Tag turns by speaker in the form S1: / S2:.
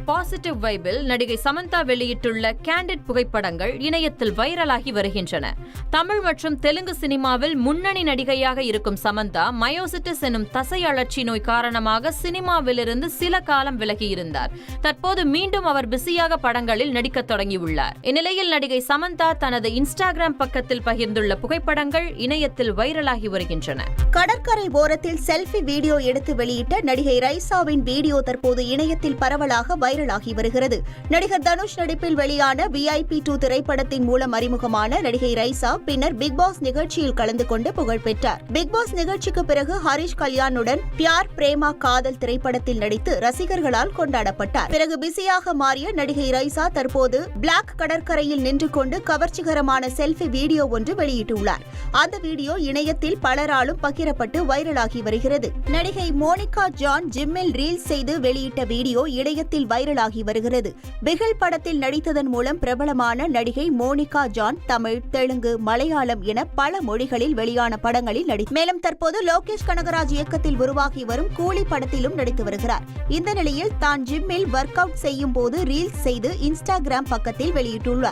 S1: Positive வைபில் நடிகை சமந்தா வெளியிட்டுள்ள candid புகைப்படங்கள் இணையத்தில் வைரலாகி வருகின்றன. தமிழ் மற்றும் தெலுங்கு சினிமாவில் முன்னணி நடிகையாக இருக்கும் சமந்தா மயோசிட்டிஸ் எனும் தசை அழற்சி நோய் காரணமாக சினிமாவிலிருந்து சில காலம் விலகியிருந்தார். தற்போது மீண்டும் அவர் பிஸியாக படங்களில் நடிக்கத் தொடங்கியுள்ளார். இந்நிலையில் நடிகை சமந்தா தனது இன்ஸ்டாகிராம் பக்கத்தில் பகிர்ந்துள்ள புகைப்படங்கள் இணையத்தில் வைரலாகி வருகின்றன.
S2: கடற்கரை ஓரத்தில் செல்ஃபி வீடியோ எடுத்து வெளியிட்ட நடிகை ரைசாவின் வீடியோ தற்போது இணையத்தில் பரவலாக வைரலாகி வருகிறது. நடிகர் தனுஷ் நடிப்பில் வெளியான VIP 2 திரைப்படத்தின் மூலம் அறிமுகமான நடிகை ரைசா பின்னர் பிக் பாஸ் நிகழ்ச்சியில் கலந்து கொண்டு புகழ் பெற்றார். பிக் பாஸ் நிகழ்ச்சிக்கு பிறகு ஹரிஷ் கல்யாணுடன் பியார் பிரேமா காதல் திரைப்படத்தில் நடித்து ரசிகர்களால் கொண்டாடப்பட்டார். பிறகு பிஸியாக மாறிய நடிகை ரைசா தற்போது பிளாக் கடற்கரையில் நின்று கொண்டு கவர்ச்சிகரமான செல்ஃபி வீடியோ ஒன்று வெளியிட்டுள்ளார். அந்த வீடியோ இணையத்தில் பலராலும் பகிரப்பட்டு வைரலாகி வருகிறது. நடிகை மோனிகா ஜான் ஜிம்மில் ரீல்ஸ் செய்து வெளியிட்ட வீடியோ இணையத்தில் வைரலாகி வருகிறது. பிகில் படத்தில் நடித்ததன் மூலம் பிரபலமான நடிகை மோனிகா ஜான் தமிழ், தெலுங்கு, மலையாளம் என பல மொழிகளில் வெளியான படங்களில் மேலும் தற்போது லோகேஷ் கனகராஜ் இயக்கத்தில் உருவாகி வரும் கூலி படத்திலும் நடித்து வருகிறார். இந்த நிலையில் தான் ஜிம்மில் ஒர்க் அவுட் செய்யும் போது ரீல்ஸ் செய்து இன்ஸ்டாகிராம் பக்கத்தில் வெளியிட்டுள்ளார்.